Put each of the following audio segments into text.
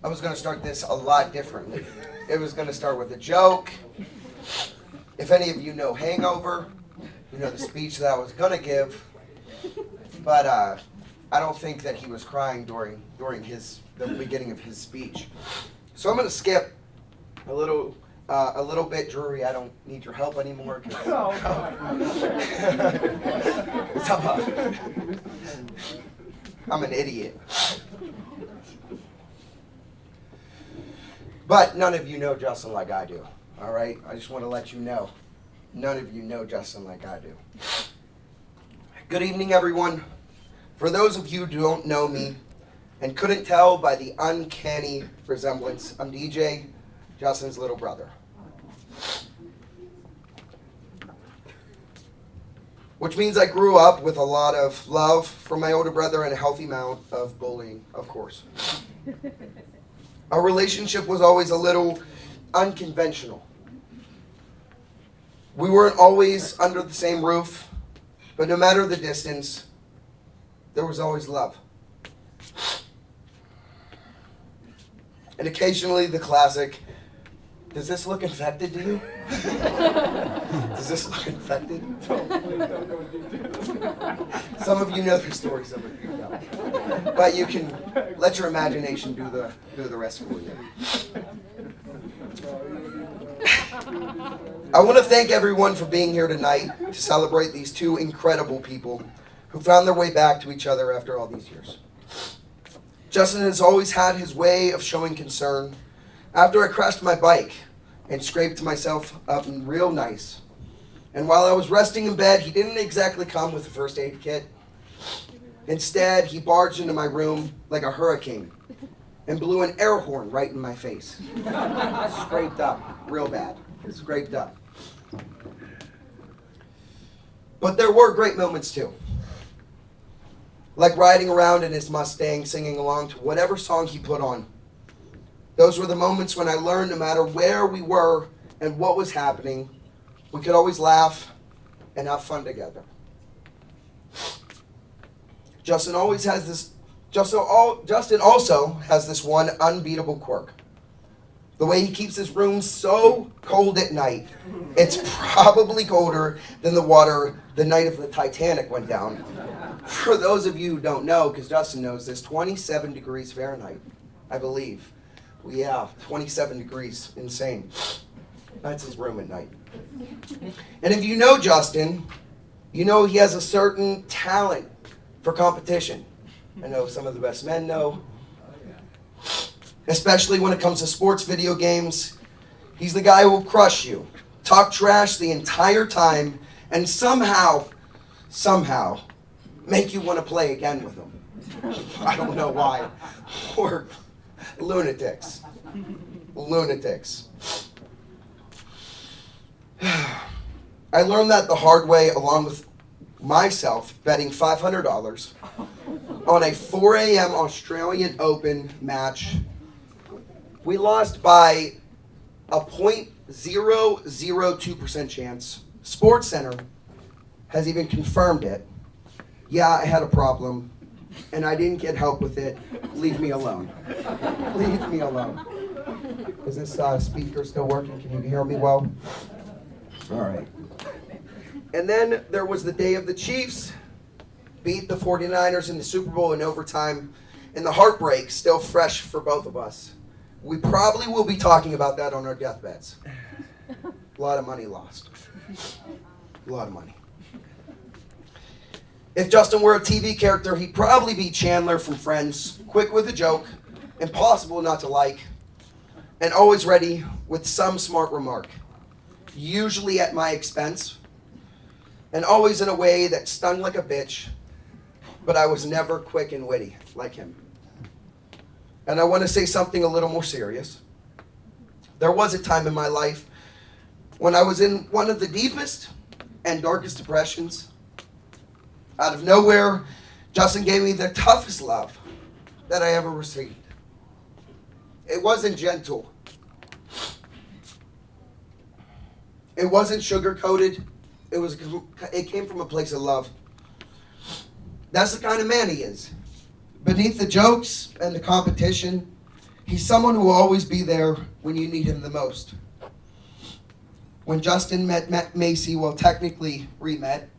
I was going to start this a lot differently. It was going to start with a joke. If any of you know Hangover, you know the speech that I was going to give. But I don't think that he was crying during the beginning of his speech. So I'm going to skip a little bit. Drury, I don't need your help anymore. I'm an idiot. But none of you know Justin like I do, all right? I just want to let you know. None of you know Justin like I do. Good evening, everyone. For those of you who don't know me and couldn't tell by the uncanny resemblance, I'm DJ, Justin's little brother. Which means I grew up with a lot of love from my older brother and a healthy amount of bullying, of course. Our relationship was always a little unconventional. We weren't always under the same roof, but no matter the distance, there was always love. And occasionally the classic, does this look infected to you? Does this look infected? Some of you know the story, some of you don't. But you can let your imagination do the rest for you. I want to thank everyone for being here tonight to celebrate these two incredible people who found their way back to each other after all these years. Justin has always had his way of showing concern. After I crashed my bike and scraped myself up real nice, and while I was resting in bed, he didn't exactly come with a first aid kit. Instead, he barged into my room like a hurricane and blew an air horn right in my face. Scraped up, real bad. Scraped up. But there were great moments too. Like riding around in his Mustang, singing along to whatever song he put on. Those were the moments when I learned no matter where we were and what was happening, we could always laugh and have fun together. Justin also has this one unbeatable quirk. The way he keeps his room so cold at night, it's probably colder than the water the night of the Titanic went down. For those of you who don't know, because Justin knows this, 27 degrees Fahrenheit, I believe. Yeah, 27 degrees, insane. That's his room at night. And if you know Justin, you know he has a certain talent for competition. I know some of the best men know. Especially when it comes to sports video games. He's the guy who will crush you, talk trash the entire time, and somehow, make you want to play again with him. I don't know why. Or lunatics. I learned that the hard way along with myself betting $500 on a 4 a.m. Australian Open match. We lost by a 0.002% chance. SportsCenter has even confirmed it. Yeah, I had a problem, and I didn't get help with it. Leave me alone. Leave me alone. Is this speaker still working? Can you hear me well? All right. And then there was the day of the Chiefs beat the 49ers in the Super Bowl in overtime, and the heartbreak still fresh for both of us. We probably will be talking about that on our deathbeds. A lot of money lost. A lot of money. If Justin were a TV character, he'd probably be Chandler from Friends, quick with a joke, impossible not to like, and always ready with some smart remark, usually at my expense, and always in a way that stung like a bitch, but I was never quick and witty like him. And I want to say something a little more serious. There was a time in my life when I was in one of the deepest and darkest depressions. Out of nowhere, Justin gave me the toughest love that I ever received. It wasn't gentle. It wasn't sugar-coated. It came from a place of love. That's the kind of man he is. Beneath the jokes and the competition, He's someone who will always be there when you need him the most. When Justin met Macy, well, technically re-met,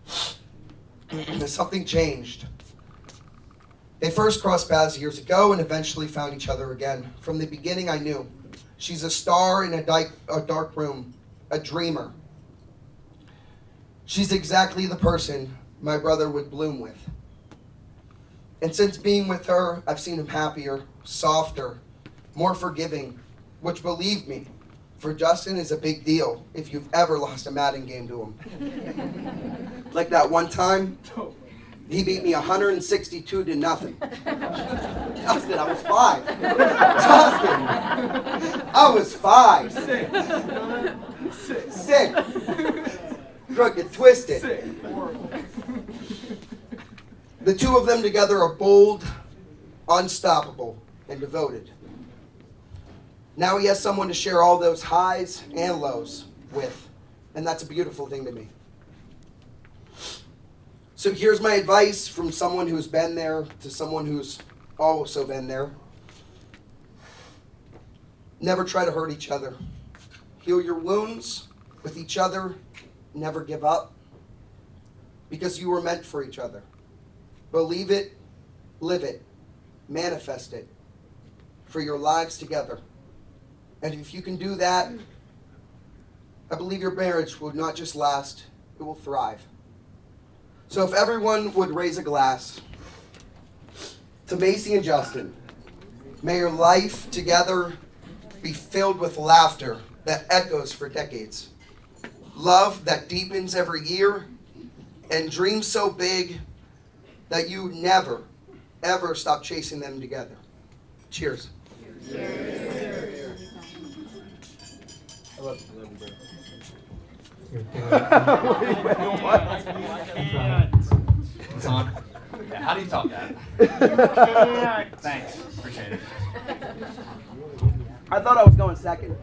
something changed. They first crossed paths years ago and eventually found each other again. From the beginning, I knew. She's a star in a dark room, a dreamer. She's exactly the person my brother would bloom with. And since being with her, I've seen him happier, softer, more forgiving, which, believe me, for Justin is a big deal if you've ever lost a Madden game to him. Like that one time, he beat me 162 to nothing. Justin, I was 5. Justin, I was 5. Sick. Drug it twisted. The two of them together are bold, unstoppable, and devoted. Now he has someone to share all those highs and lows with, and that's a beautiful thing to me. So here's my advice from someone who's been there to someone who's also been there. Never try to hurt each other. Heal your wounds with each other. Never give up, because you were meant for each other. Believe it, live it, manifest it for your lives together. And if you can do that, I believe your marriage will not just last, it will thrive. So if everyone would raise a glass to Macy and Justin, may your life together be filled with laughter that echoes for decades, love that deepens every year, and dreams so big that you never, ever stop chasing them together. Cheers. Cheers. I love you, bro. It's on. Yeah, how do you top that? Thanks. Appreciate it. I thought I was going second.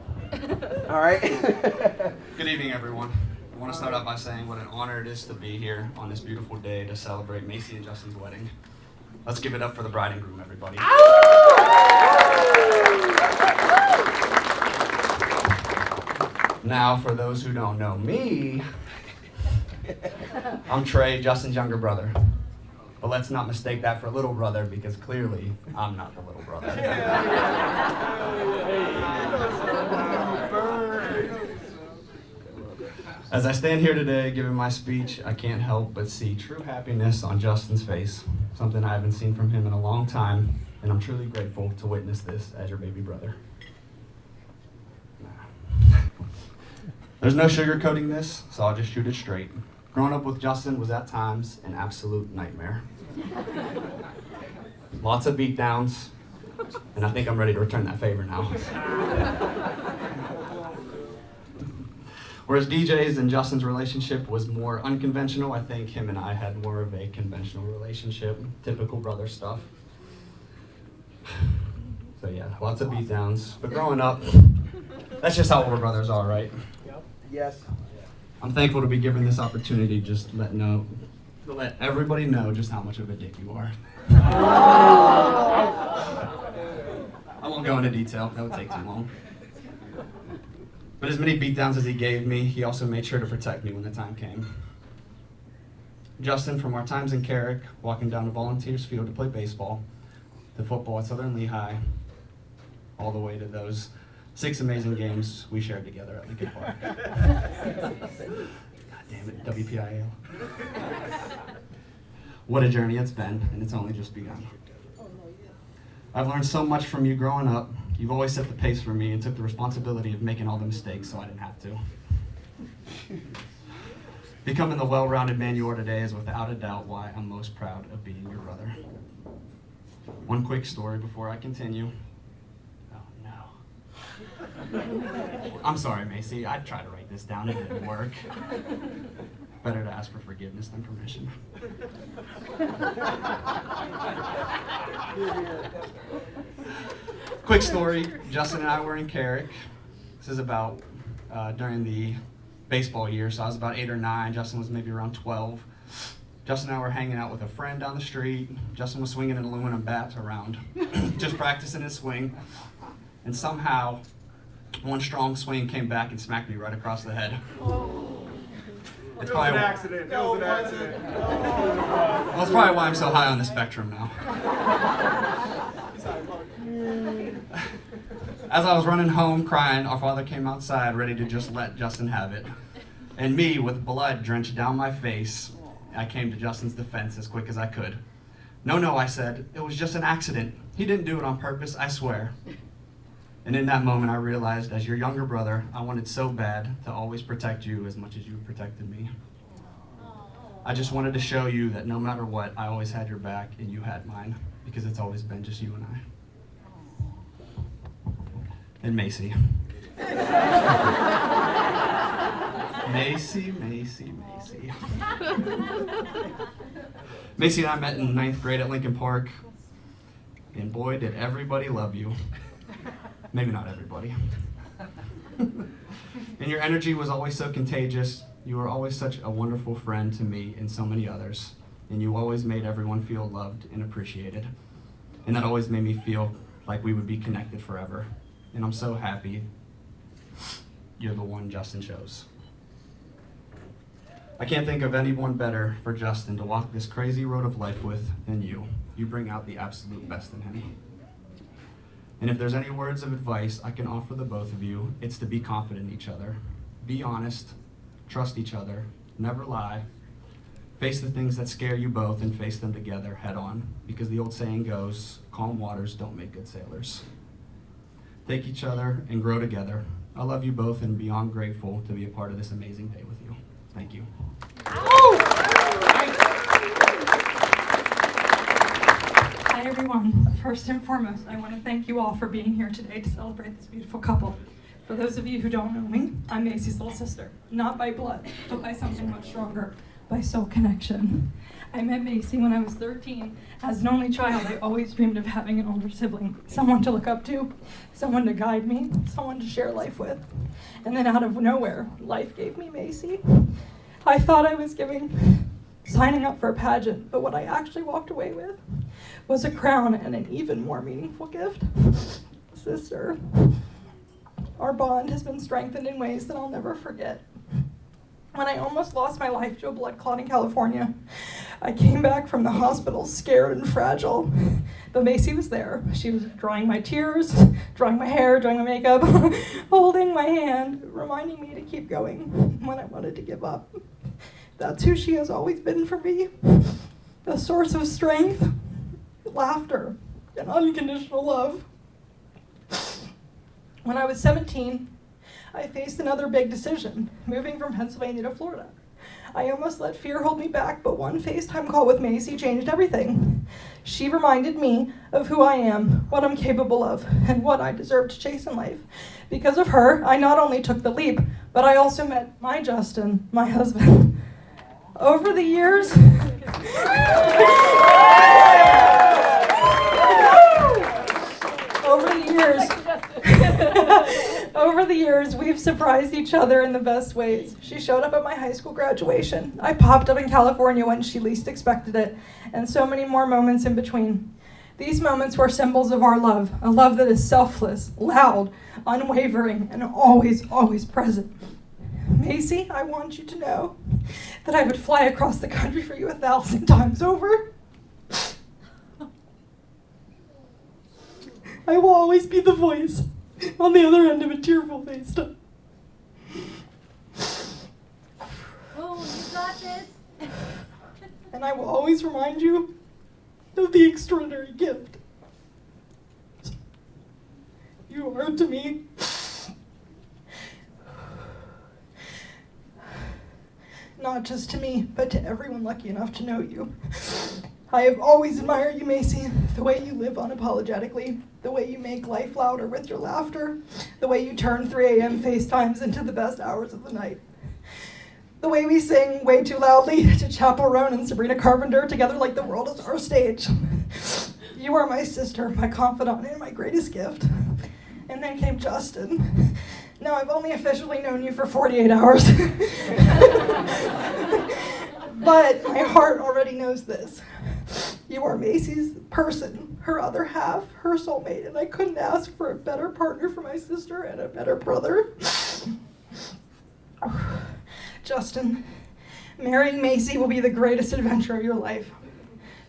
All right. Good evening, everyone. I want to start out by saying what an honor it is to be here on this beautiful day to celebrate Macy and Justin's wedding. Let's give it up for the bride and groom, everybody. Now, for those who don't know me, I'm Trey, Justin's younger brother. But let's not mistake that for little brother, because clearly I'm not the little brother. As I stand here today giving my speech, I can't help but see true happiness on Justin's face, something I haven't seen from him in a long time, and I'm truly grateful to witness this as your baby brother. There's no sugarcoating this, so I'll just shoot it straight. Growing up with Justin was at times an absolute nightmare. Lots of beatdowns, and I think I'm ready to return that favor now. Whereas DJ's and Justin's relationship was more unconventional, I think him and I had more of a conventional relationship, typical brother stuff. So yeah, lots of beatdowns, but growing up, that's just how older brothers are, right? Yes. I'm thankful to be given this opportunity to let everybody know just how much of a dick you are. I won't go into detail, that would take too long. But as many beatdowns as he gave me, he also made sure to protect me when the time came. Justin, from our times in Carrick, walking down to Volunteers Field to play baseball, to football at Southern Lehigh, all the way to those 6 amazing games we shared together at Lincoln Park. God damn it, WPIAL. What a journey it's been, and it's only just begun. I've learned so much from you growing up. You've always set the pace for me and took the responsibility of making all the mistakes so I didn't have to. Becoming the well-rounded man you are today is without a doubt why I'm most proud of being your brother. One quick story before I continue. I'm sorry, Macy. I tried to write this down. It didn't work. Better to ask for forgiveness than permission. Quick story. Justin and I were in Carrick. This is about during the baseball year, so I was about 8 or 9. Justin was maybe around 12. Justin and I were hanging out with a friend down the street. Justin was swinging an aluminum bat around, just practicing his swing. And somehow, one strong swing came back and smacked me right across the head. It's It was an accident. Well, that's probably why I'm so high on the spectrum now. As I was running home crying, our father came outside ready to just let Justin have it. And me, with blood drenched down my face, I came to Justin's defense as quick as I could. No, I said, it was just an accident. He didn't do it on purpose, I swear. And in that moment, I realized, as your younger brother, I wanted so bad to always protect you as much as you protected me. I just wanted to show you that no matter what, I always had your back and you had mine, because it's always been just you and I. And Macy. Macy. Macy and I met in 9th grade at Lincoln Park, and boy, did everybody love you. Maybe not everybody. And your energy was always so contagious. You were always such a wonderful friend to me and so many others. And you always made everyone feel loved and appreciated. And that always made me feel like we would be connected forever. And I'm so happy you're the one Justin chose. I can't think of anyone better for Justin to walk this crazy road of life with than you. You bring out the absolute best in him. And if there's any words of advice I can offer the both of you, it's to be confident in each other. Be honest, trust each other, never lie. Face the things that scare you both and face them together head on, because the old saying goes, calm waters don't make good sailors. Take each other and grow together. I love you both and beyond grateful to be a part of this amazing day with you. Thank you. Hi everyone. First and foremost, I want to thank you all for being here today to celebrate this beautiful couple. For those of you who don't know me, I'm Macy's little sister. Not by blood, but by something much stronger, by soul connection. I met Macy when I was 13. As an only child, I always dreamed of having an older sibling, someone to look up to, someone to guide me, someone to share life with. And then out of nowhere, life gave me Macy. I thought I was signing up for a pageant, but what I actually walked away with was a crown and an even more meaningful gift. Sister. Our bond has been strengthened in ways that I'll never forget. When I almost lost my life to a blood clot in California, I came back from the hospital scared and fragile, but Macy was there. She was drying my tears, drying my hair, drying my makeup, holding my hand, reminding me to keep going when I wanted to give up. That's who she has always been for me, a source of strength, laughter, and unconditional love. When I was 17, I faced another big decision, moving from Pennsylvania to Florida. I almost let fear hold me back, but one FaceTime call with Macy changed everything. She reminded me of who I am, what I'm capable of, and what I deserve to chase in life. Because of her, I not only took the leap, but I also met my Justin, my husband. Over the years, over the years, we've surprised each other in the best ways. She showed up at my high school graduation. I popped up in California when she least expected it, and so many more moments in between. These moments were symbols of our love, a love that is selfless, loud, unwavering, and always, always present. Macy, I want you to know that I would fly across the country for you 1,000 times over. I will always be the voice on the other end of a tearful FaceTime. Oh, you got this. And I will always remind you of the extraordinary gift you are to me. Not just to me, but to everyone lucky enough to know you. I have always admired you, Macy, the way you live unapologetically, the way you make life louder with your laughter, the way you turn 3 a.m. FaceTimes into the best hours of the night, the way we sing way too loudly to Chappell Roan and Sabrina Carpenter together like the world is our stage. You are my sister, my confidant, and my greatest gift. And then came Justin. Now I've only officially known you for 48 hours. But my heart already knows this. You are Macy's person, her other half, her soulmate, and I couldn't ask for a better partner for my sister and a better brother. Justin, marrying Macy will be the greatest adventure of your life.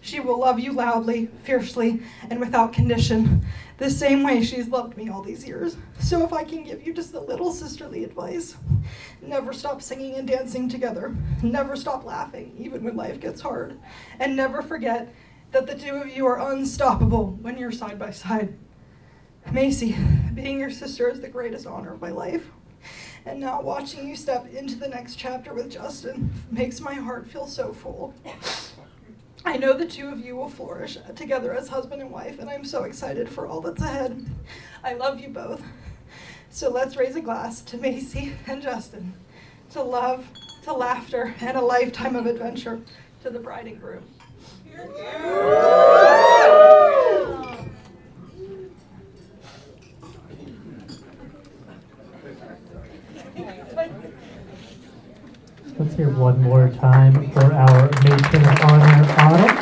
She will love you loudly, fiercely, and without condition, the same way she's loved me all these years. So if I can give you just a little sisterly advice, never stop singing and dancing together. Never stop laughing, even when life gets hard. And never forget that the two of you are unstoppable when you're side by side. Macy, being your sister is the greatest honor of my life. And now watching you step into the next chapter with Justin makes my heart feel so full. I know the two of you will flourish together as husband and wife, and I'm so excited for all that's ahead. I love you both. So let's raise a glass to Macy and Justin, to love, to laughter, and a lifetime of adventure to the bride and groom. Let's hear one more time for our matron of honor, Autumn.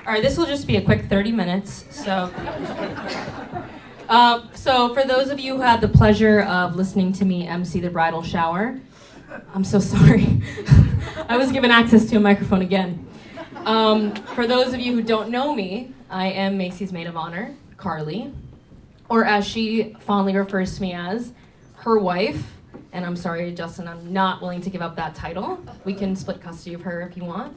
All right, this will just be a quick 30 minutes. So for those of you who had the pleasure of listening to me MC the bridal shower, I'm so sorry. I was given access to a microphone again. For those of you who don't know me, I am Macy's maid of honor, Carly, or as she fondly refers to me as, her wife. And I'm sorry, Justin, I'm not willing to give up that title. We can split custody of her if you want.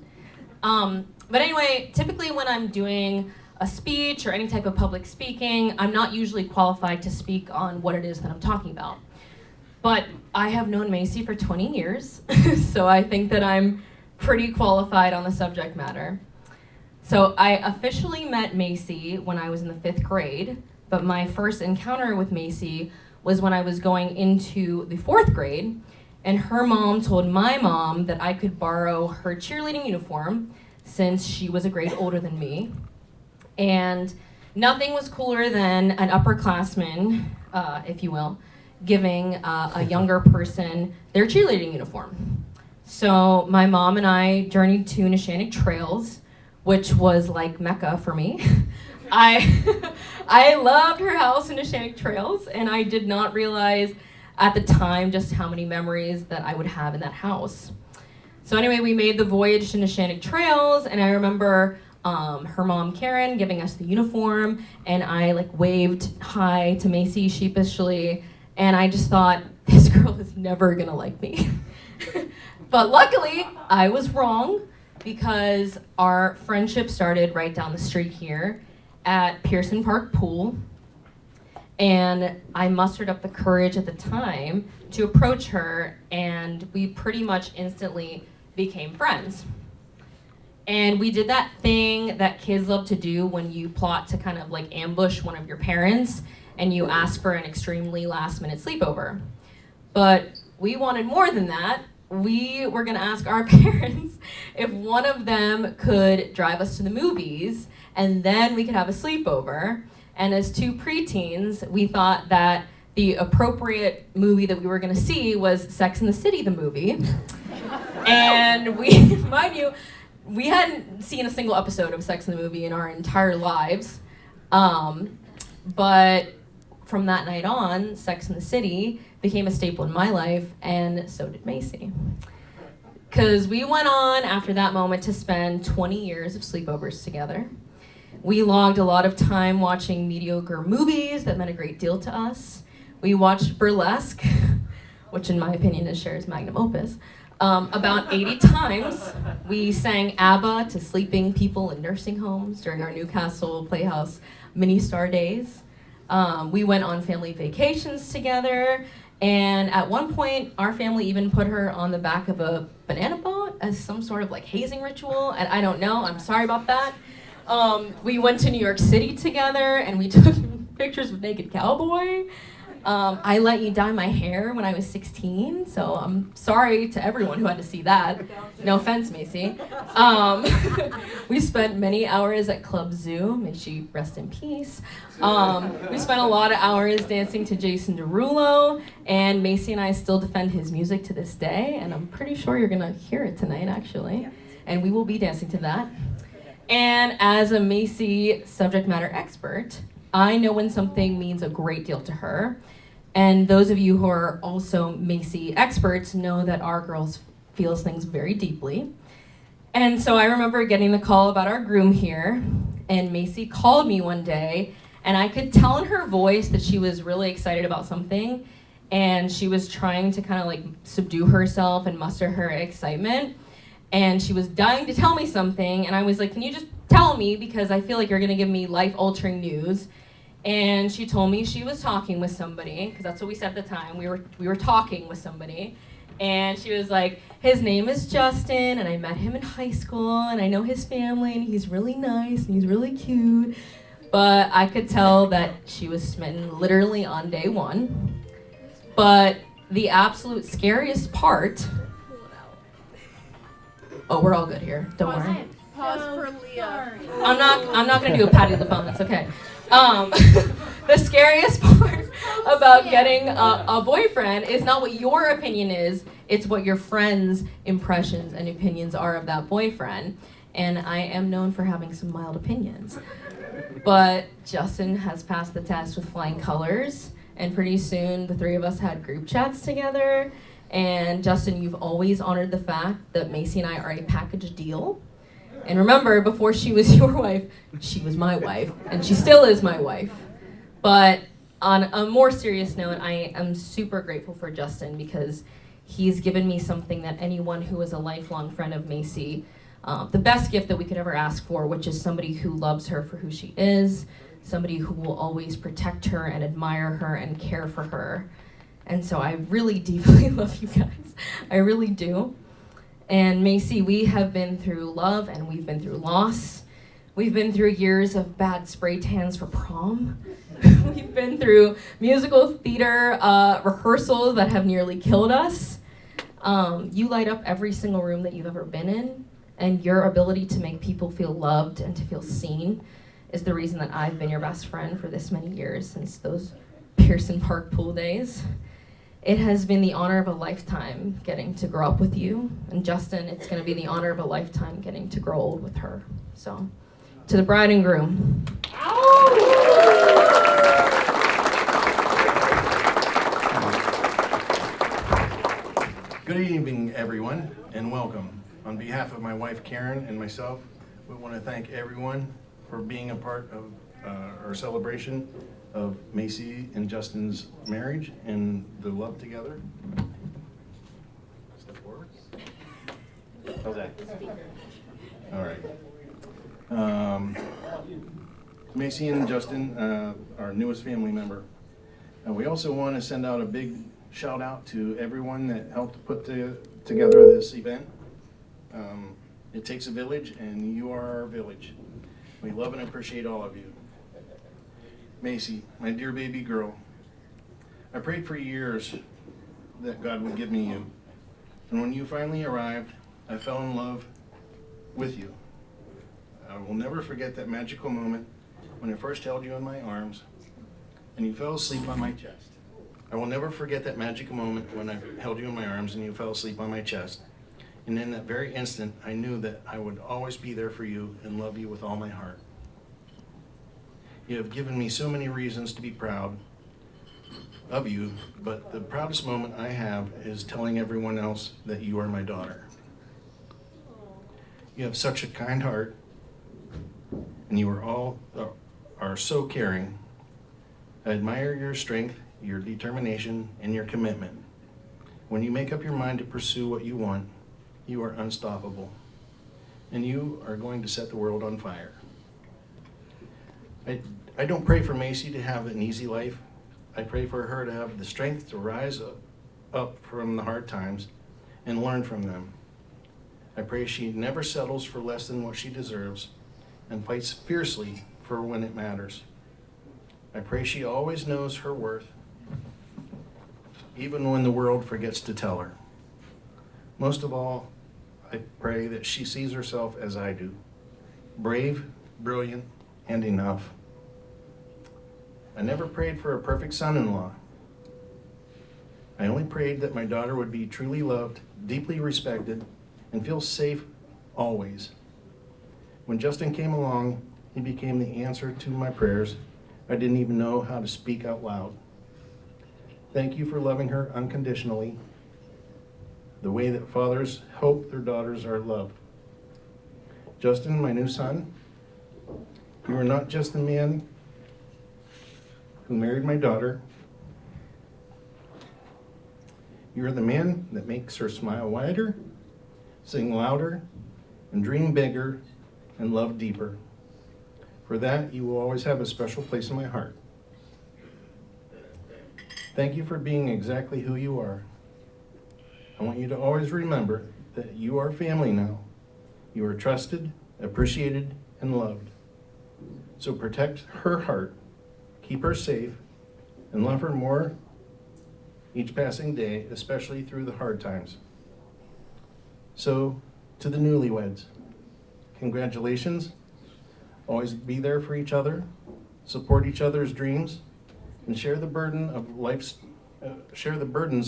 But anyway, typically when I'm doing a speech or any type of public speaking, I'm not usually qualified to speak on what it is that I'm talking about. But I have known Macy for 20 years, so I think that I'm pretty qualified on the subject matter. So I officially met Macy when I was in the 5th grade, but my first encounter with Macy was when I was going into the 4th grade, and her mom told my mom that I could borrow her cheerleading uniform since she was a grade older than me. And nothing was cooler than an upperclassman, if you will, giving a younger person their cheerleading uniform. So my mom and I journeyed to Neshannock Trails, which was like Mecca for me. I loved her house in Neshannock Trails, and I did not realize at the time just how many memories that I would have in that house. So anyway, we made the voyage to Neshannock Trails, and I remember her mom Karen giving us the uniform, and I like waved hi to Macy sheepishly, and I just thought, this girl is never gonna like me. But luckily, I was wrong, because our friendship started right down the street here at Pearson Park Pool, and I mustered up the courage at the time to approach her, and we pretty much instantly became friends. And we did that thing that kids love to do when you plot to kind of like ambush one of your parents and you ask for an extremely last-minute sleepover. But we wanted more than that. We were gonna ask our parents if one of them could drive us to the movies, and then we could have a sleepover. And as two preteens, we thought that the appropriate movie that we were gonna see was Sex and the City, the movie. And we, mind you, we hadn't seen a single episode of Sex and the Movie in our entire lives. But from that night on, Sex and the City became a staple in my life, and so did Macy. Because we went on after that moment to spend 20 years of sleepovers together. We logged a lot of time watching mediocre movies that meant a great deal to us. We watched Burlesque, which in my opinion is Cher's magnum opus, about 80 times. We sang ABBA to sleeping people in nursing homes during our Newcastle Playhouse mini-star days. We went on family vacations together, and at one point, our family even put her on the back of a banana boat as some sort of like hazing ritual, and I don't know, I'm sorry about that. We went to New York City together, and we took pictures with Naked Cowboy. I let you dye my hair when I was 16, so I'm sorry to everyone who had to see that. No offense, Macy. We spent many hours at Club Zoo. May she rest in peace. We spent a lot of hours dancing to Jason Derulo, and Macy and I still defend his music to this day, and I'm pretty sure you're gonna hear it tonight, actually. And we will be dancing to that. And as a Macy subject matter expert, I know when something means a great deal to her. And those of you who are also Macy experts know that our girls feels things very deeply. And so I remember getting the call about our groom here, and Macy called me one day, and I could tell in her voice that she was really excited about something, and she was trying to kind of like subdue herself and muster her excitement. And she was dying to tell me something, and I was like, can you just tell me, because I feel like you're gonna give me life-altering news. And she told me she was talking with somebody, because that's what we said at the time. We were talking with somebody, and she was like, his name is Justin, and I met him in high school, and I know his family, and he's really nice, and he's really cute. But I could tell that she was smitten literally on day one. But the absolute scariest part. Oh, we're all good here. Don't worry. Pause for Leah. I'm not gonna do a Patty LaBelle. That's okay. The scariest part about getting a boyfriend is not what your opinion is, it's what your friends' impressions and opinions are of that boyfriend. And I am known for having some mild opinions. But Justin has passed the test with flying colors, and pretty soon the three of us had group chats together. And Justin, you've always honored the fact that Macy and I are a package deal. And remember, before she was your wife, she was my wife, and she still is my wife. But on a more serious note, I am super grateful for Justin, because he's given me something that anyone who is a lifelong friend of Macy, the best gift that we could ever ask for, which is somebody who loves her for who she is, somebody who will always protect her and admire her and care for her. And so I really deeply love you guys. I really do. And Macy, we have been through love, and we've been through loss. We've been through years of bad spray tans for prom. We've been through musical theater rehearsals that have nearly killed us. You light up every single room that you've ever been in, and your ability to make people feel loved and to feel seen is the reason that I've been your best friend for this many years, since those Pearson Park pool days. It has been the honor of a lifetime getting to grow up with you. And Justin, it's going to be the honor of a lifetime getting to grow old with her. So, to the bride and groom. Good evening, everyone, and welcome. On behalf of my wife, Karen, and myself, we want to thank everyone for being a part of our celebration of Macy and Justin's marriage and the love together. Step forward. How's that? All right. Macy and Justin, our newest family member. And we also want to send out a big shout out to everyone that helped put together this event. It takes a village, and you are our village. We love and appreciate all of you. Macy, my dear baby girl, I prayed for years that God would give me you. And when you finally arrived, I fell in love with you. I will never forget that magical moment when I first held you in my arms and you fell asleep on my chest. I will never forget that magical moment when I held you in my arms and you fell asleep on my chest. And in that very instant, I knew that I would always be there for you and love you with all my heart. You have given me so many reasons to be proud of you, but the proudest moment I have is telling everyone else that you are my daughter. You have such a kind heart, and you are so caring. I admire your strength, your determination, and your commitment. When you make up your mind to pursue what you want, you are unstoppable, and you are going to set the world on fire. I don't pray for Macy to have an easy life. I pray for her to have the strength to rise up from the hard times and learn from them. I pray she never settles for less than what she deserves and fights fiercely for when it matters. I pray she always knows her worth even when the world forgets to tell her. Most of all, I pray that she sees herself as I do, brave, brilliant, and enough. I never prayed for a perfect son-in-law. I only prayed that my daughter would be truly loved, deeply respected, and feel safe always. When Justin came along, he became the answer to my prayers. I didn't even know how to speak out loud. Thank you for loving her unconditionally, the way that fathers hope their daughters are loved. Justin, my new son, you are not just the man who married my daughter. You are the man that makes her smile wider, sing louder, and dream bigger, and love deeper. For that, you will always have a special place in my heart. Thank you for being exactly who you are. I want you to always remember that you are family now. You are trusted, appreciated, and loved. So protect her heart, keep her safe, and love her more each passing day, especially through the hard times. So, to the newlyweds, congratulations. Always be there for each other, support each other's dreams, and share the burdens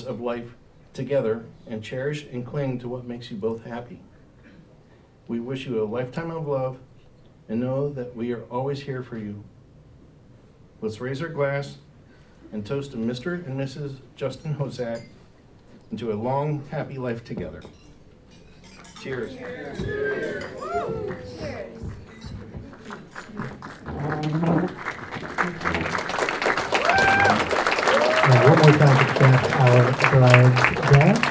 of life together, and cherish and cling to what makes you both happy. We wish you a lifetime of love, and know that we are always here for you. Let's raise our glass and toast to Mr. and Mrs. Justin Hozak into a long, happy life together. Cheers. Cheers. One more time to thank our bride's dad.